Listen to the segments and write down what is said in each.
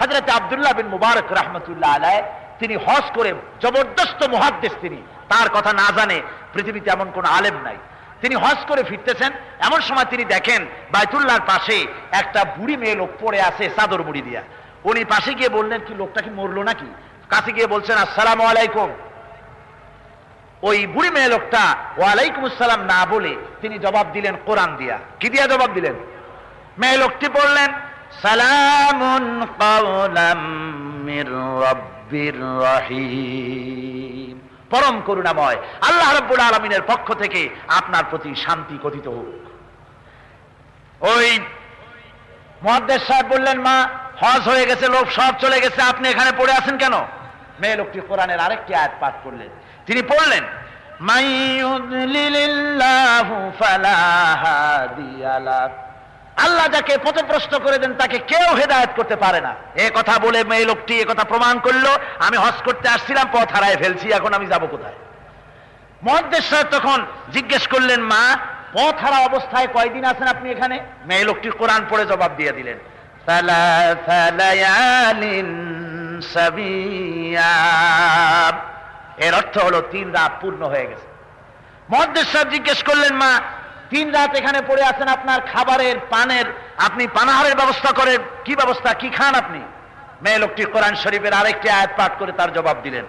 হযরত আব্দুল্লাহ বিন মুবারক রাহমাতুল্লাহ আলাইহি তিনি হজ করে জবরদস্ত মুহাদ্দিস, তিনি তার কথা না জানে পৃথিবীতে এমন কোন আলেম নাই। তিনি হজ করে ফিরতেছেন, এমন সময় তিনি দেখেন বাইতুল্লাহর পাশে একটা বুড়ি মেয়ে লোক পড়ে আছে চাদর মুড়ি দিয়া। উনি পাশে গিয়ে বললেন, কি লোকটা কি মরলো নাকি? কাছে গিয়ে বলছেন আসসালামু আলাইকুম। ওই বুড়ি মেয়ে লোকটা ওয়ালাইকুম আসসালাম না বলে তিনি জবাব দিলেন কোরআন দিয়া। কি দিয়া জবাব দিলেন? মেয়ে লোকটি বললেন সালামুন কাওলাম মির রাব্বির রহিম, পরম করুণাময় আল্লাহ রাব্বুল আলামিনের পক্ষ থেকে আপনার প্রতি শান্তি কথিত হোক। ওই মুহাদ্দিস সাহেব বললেন, মা হজ হয়ে গেছে, লোক সব চলে গেছে, আপনি এখানে পড়ে আছেন কেন? মেয়ে লোকটি কোরআনের আরেকটি আয়াত পাঠ করলেন। তিনি পড়লেন মাইয়ুদলিলিল্লাহু ফালা হাদিয়া লাহ, আল্লাহ যাকে পথভ্রষ্ট করে দেন তাকে কেউ হেদায়েত করতে পারে না। এই কথা বলে মেয়ে লোকটি এই কথা প্রমাণ করলো, আমি হজ করতে আসছিলাম, পথ হারায় ফেলছি, এখন আমি যাব কোথায়? মুহাদ্দিস সাহেব তখন জিজ্ঞেস করলেন, মা পথ হারা অবস্থায় কয়দিন আছেন আপনি এখানে? মেয়ে লোকটি কোরআন পড়ে জবাব দিয়ে দিলেন সালাসা লায়ালিন সাবিয়া, এর অর্থ হলো 3 রাত পূর্ণ হয়ে গেছে। মুহাদ্দিস সাহেব জিজ্ঞেস করলেন, মা 3 রাত এখানে পড়ে আছেন, আপনার খাবারের পানের আপনি পানাহারের ব্যবস্থা করেন, কি ব্যবস্থা, কি খান আপনি? মেয়ে লোকটি কোরআন শরীফের আরেকটি আয়াত পাঠ করে তার জবাব দিলেন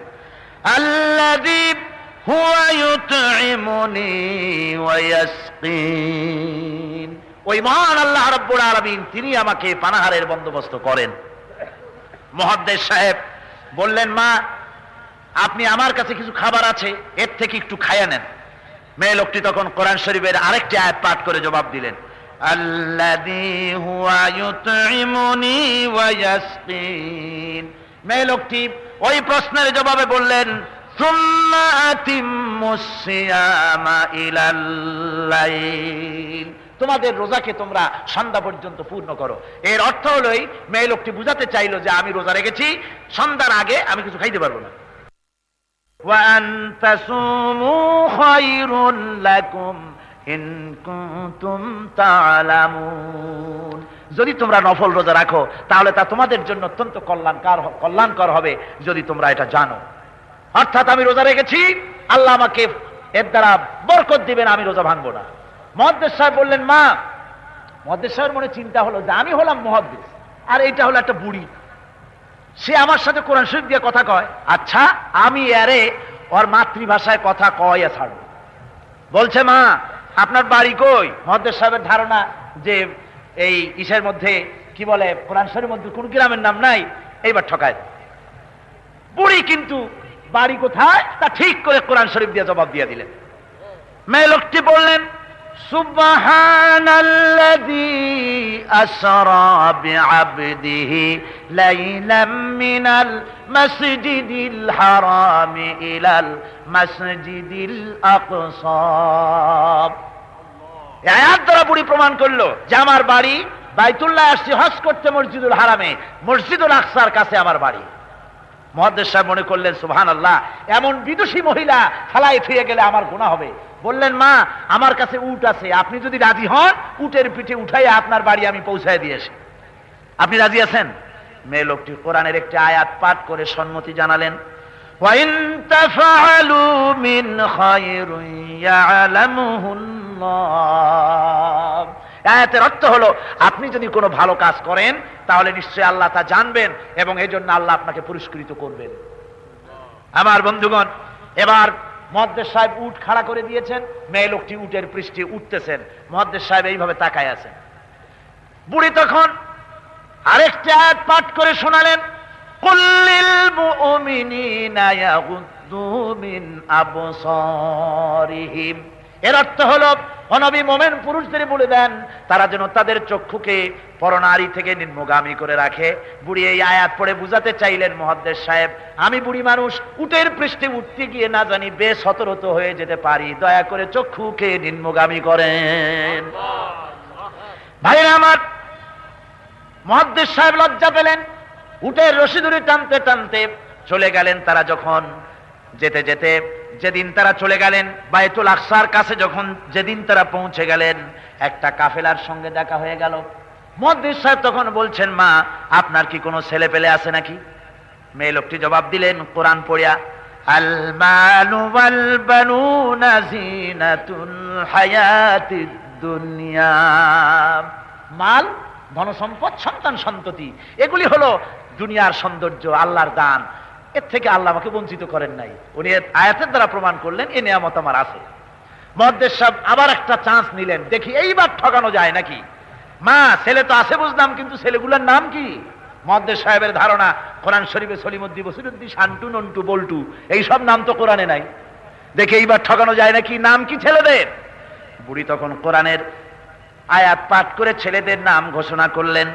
আল্লাযী হুয়া ইউতঈমুনি ওয়া ইয়াসকিন, ওই মহান আল্লাহ রাব্বুল আলামিন তিনি আমাকে পানাহারের বন্দোবস্ত করেন। মুহাদ্দিস সাহেব বললেন, মা আপনি আমার কাছে কিছু খাবার আছে, এর থেকে একটু খাইয়া নেন। মেয়ে লোকটি তখন কোরআন শরীফের আরেকটি আয়াত পাঠ করে জবাব দিলেন আল্লাযী হুয়া ইউতঈমুনি ওয়া ইয়াসকিন। মেয়ে লোকটি ওই প্রশ্নের জবাবে বললেন সুম্মা আতিম্মুস সিয়ামা ইলাল লাইল, তোমাদের রোজাকে তোমরা সন্ধ্যা পর্যন্ত পূর্ণ করো। এর অর্থ হলোই মেয়ে লোকটি বুঝাতে চাইলো যে আমি রোজা রেখেছি, সন্ধ্যার আগে আমি কিছু খাইতে পারবো না। وَأَن تَصُومُوا خَيْرٌ لَكُمْ إِن كُنتُمْ تَعْلَمُونَ, যদি তোমরা নফল রোজা রাখো তাহলে তা তোমাদের জন্য অত্যন্ত কল্যাণকর হবে যদি তোমরা এটা জানো। অর্থাৎ আমি রোজা রেখেছি, আল্লাহ আমাকে এর দ্বারা বরকত দিবেন, আমি রোজা ভাঙবো না। মুহাদ্দিস সাহেব বললেন, মা, মুহাদ্দিস সাহেবের মনে চিন্তা হলো যে আমি হলাম মুহাদ্দিস আর এইটা হলো একটা বুড়ি, সে আমার সাথে কোরআন শরীফ দিয়ে কথা কয়, আচ্ছা আমি আরে ওর মাতৃভাষায় কথা কয়া ছাড়বো। বলছে, মা আপনার বাড়ি কই? মুহাদ্দিস সাহেবের ধারণা যে এই ইসের মধ্যে কি বলে কোরআন শরীফের মধ্যে কোন গ্রামের নাম নাই, এইবার ঠকায়। বুড়ি কিন্তু বাড়ি কোথায় তা ঠিক করে কোরআন শরীফ দিয়ে জবাব দিয়ে দিলেন। মেয়ে লোকটি বললেন সুবহানাল্লাযী আসরা বিআবদিহি লাইলাম মিনাল মাসজিদিল হারামি ইলাল মাসজিদিল আকসা। এই আয়াত দ্বারা বুড়ি প্রমাণ করলো যে আমার বাড়ি বাইতুল্লাহ, আসছি হজ করতে মসজিদুল হারামে, মসজিদুল আকসার কাছে আমার বাড়ি। মুহাদ্দিস সাহেব মনে করলেন সুবহানাল্লাহ, এমন বিদুষী মহিলা ফালাই ফিরে গেলে আমার গুনাহ হবে। বললেন, মা আমার কাছে উট আছে, আপনি যদি রাজি হন উটের পিঠে উঠাইয়া আপনার বাড়ি আমি পৌঁছায় দিয়েছি, আপনি রাজি আছেন? মেয়ে লোকটি কোরআনের একটি আয়াত পাঠ করে সম্মতি জানালেন ওয়া ইন তাফআলু মিন খায়রিন ইয়ালামুহুল্লাহ। আয়াতের অর্থ হলো আপনি যদি কোনো ভালো কাজ করেন তাহলে নিশ্চয়ই আল্লাহ তা জানবেন এবং এই জন্য আল্লাহ আপনাকে পুরস্কৃত করবেন। আমার বন্ধুগণ, এবার মুহাদ্দিস সাহেব উট খাড়া করে দিয়েছেন, মেয়ে লোকটি উটের পৃষ্ঠে উঠতেছেন, মুহাদ্দিস সাহেব এইভাবে তাকায় আছেন। বুড়ি তখন আরেকটা আয়াত পাঠ করে শোনালেন কুল্লিল মুমিনিনা ইয়াগুদ্দু মিন আবসারিহিম। এর অর্থ হলো নবী মুমিন পুরুষদের বলে দেন তারা যেন তাদের চক্ষুকে পরনারী থেকে নিম্নগামী করে রাখে। বুড়ি এই আয়াত পড়ে বুঝাতে চাইলেন মুহাদ্দিস সাহেব, আমি বুড়ি মানুষ, উটের পৃষ্ঠে উঠতে গিয়ে না জানি বেসতর্ক হয়ে যেতে পারি, দয়া করে চক্ষুকে নিম্নগামী করেন। ভাইরা আমার, মুহাদ্দিস সাহেব লজ্জা পেলেন, উটের রশি ধরে টানতে টানতে চলে গেলেন। তারা যখন যেতে যেতে যেদিন তারা চলে গেলেন বাইতুল আকসার কাছে, যেদিন তারা পৌঁছে গেলেন একটা কাফেলার সঙ্গে দেখা হয়ে গেল। মুহাদ্দিস সাহেব তখন বলছেন, মা আপনার কি কোনো ছেলে পেলে আছে নাকি? মেয়ে লোকটি জবাব দিলেন কোরআন পড়িয়া, আল মালু ওয়াল বানুনা জিনাতুল হায়াতিদ দুনিয়া। মাল, ধনসম্পদ, সন্তান সন্ততি, এগুলি হলো দুনিয়ার সৌন্দর্য, আল্লাহর দান। এর থেকে আল্লাহ আমাকে বঞ্চিত করেন নাই। উনি আয়াতের দ্বারা প্রমাণ করলেন এ নিয়ামত আমার আছে। মুহাদ্দিস সাহেব আবার একটা চান্স নিলেন, দেখি এইবার ঠকানো যায় নাকি। মা ছেলে তো আছে বুঝলাম, কিন্তু ছেলেগুলোর নাম কি? মুহাদ্দিস সাহেবের ধারণা কোরআন শরীফে সলিমুদ্দি, বসিরুদ্দি, শান্টু, নন্টু, বল্টু এইসব নাম তো কোরআনে নাই। দেখে এইবার ঠকানো যায় নাকি, নাম কি ছেলেদের? বুড়ি তখন কোরআনের আয়াত পাঠ করে ছেলেদের নাম ঘোষণা করলেন,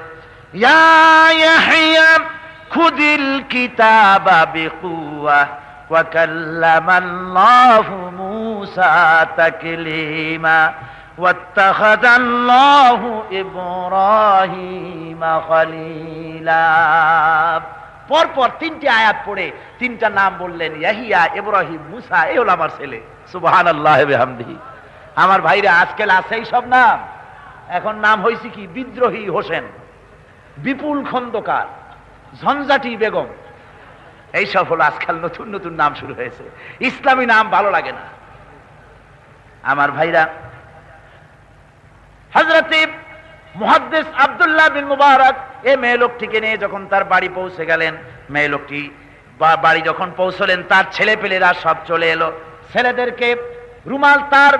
ইয়া ইয়াহইয়া খুদিল কিতাবা বিকুওয়া ওয়া কাল্লামাল্লাহু মূসা তাকলীমা ওয়াত্তাখাযাল্লাহু ইব্রাহিমা খলীলা। পরপর তিনটি আয়াত পড়ে তিনটা নাম বললেন, ইয়াহিয়া, ইব্রাহিম, মূসা। এই হলো আমার ছেলে। সুবহানাল্লাহি ওয়া বিহামদিহি। আমার ভাইরা, আজকাল আছে এই সব নাম। এখন নাম হয়েছে কি? বিদ্রোহী হোসেন, বিপুল খন্দকার, ঝঞ্ঝাটি বেগম, এইসব হলো আজকাল নতুন নতুন নাম শুরু হয়েছে। ইসলামী নাম ভালো লাগে না। আমার ভাইরা, হযরত মুহাদ্দিস আব্দুল্লাহ বিন মুবারক এই মেয়ে লোকটিকে নিয়ে যখন তার বাড়ি পৌঁছে গেলেন, মেয়ে লোকটি বাড়ি যখন পৌঁছলেন, তার ছেলে পেলেরা সব চলে এলো। ছেলেদেরকে রুমাল, তার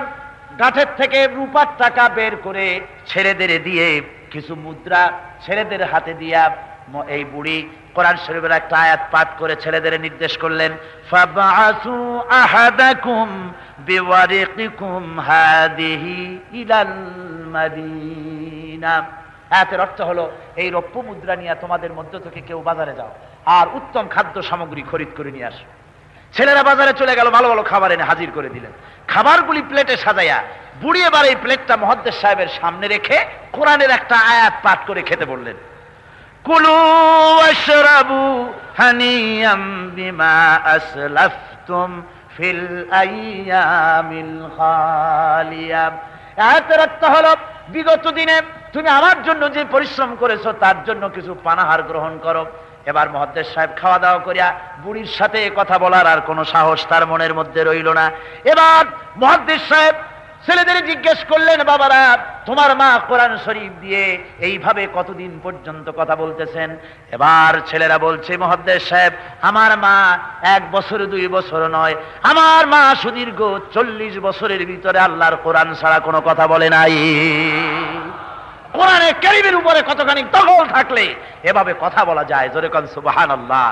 গাঁঠের থেকে রূপার টাকা বের করে ছেলেদের দিয়ে, কিছু মুদ্রা ছেলেদের হাতে দিয়া এই বুড়ি কোরআন শরীফের একটা আয়াত পাঠ করে ছেলেদের নির্দেশ করলেন, ফাবআসু আহাদাকুম বিওয়ারিকিকুম হাদিহি ইলাল মাদিনা। আয়াতের অর্থ হলো, এই রৌপ্য মুদ্রা নিয়ে তোমাদের মধ্য থেকে কেউ বাজারে যাও আর উত্তম খাদ্য সামগ্রী খরিদ করে নিয়ে আসো। ছেলেরা বাজারে চলে গেল, ভালো ভালো খাবার এনে হাজির করে দিলেন। খাবারগুলি প্লেটে সাজাইয়া বুড়ি এবার এই প্লেটটা মুহাদ্দিস সাহেবের সামনে রেখে কোরআনের একটা আয়াত পাঠ করে খেতে বললেন, কুলু ওয়াশরাবু হানিয়াম বিমা আসলাফতুম ফিল আইয়ামিল খালিয়া। আয়াতের অর্থ হলো, বিগত দিনে তুমি আমার জন্য যে পরিশ্রম করেছো তার জন্য কিছু পানাহার গ্রহণ করো। এবার মুহাদ্দিস সাহেব খাওয়া দাওয়া করিয়া বুড়ির সাথে কথা বলার আর কোনো সাহস তার মনের মধ্যে রইল না। এবার মুহাদ্দিস সাহেব ছেলেদের জিজ্ঞেস করলেন, বাবারা তোমার মা কোরআন শরীফ দিয়ে এইভাবে কতদিন পর্যন্ত কথা বলতেছেন? এবার ছেলেরা বলছে, মুহাদ্দিস সাহেব আমার মা 1 বছর 2 বছর নয়, আমার মা সুদীর্ঘ 40 বছরের ভিতরে আল্লাহর কোরআন ছাড়া কোনো কথা বলে নাই। কোরআনে কারীমের উপরে কতখানি দখল থাকলে এভাবে কথা বলা যায়? জোরে কোন সুবহানাল্লাহ।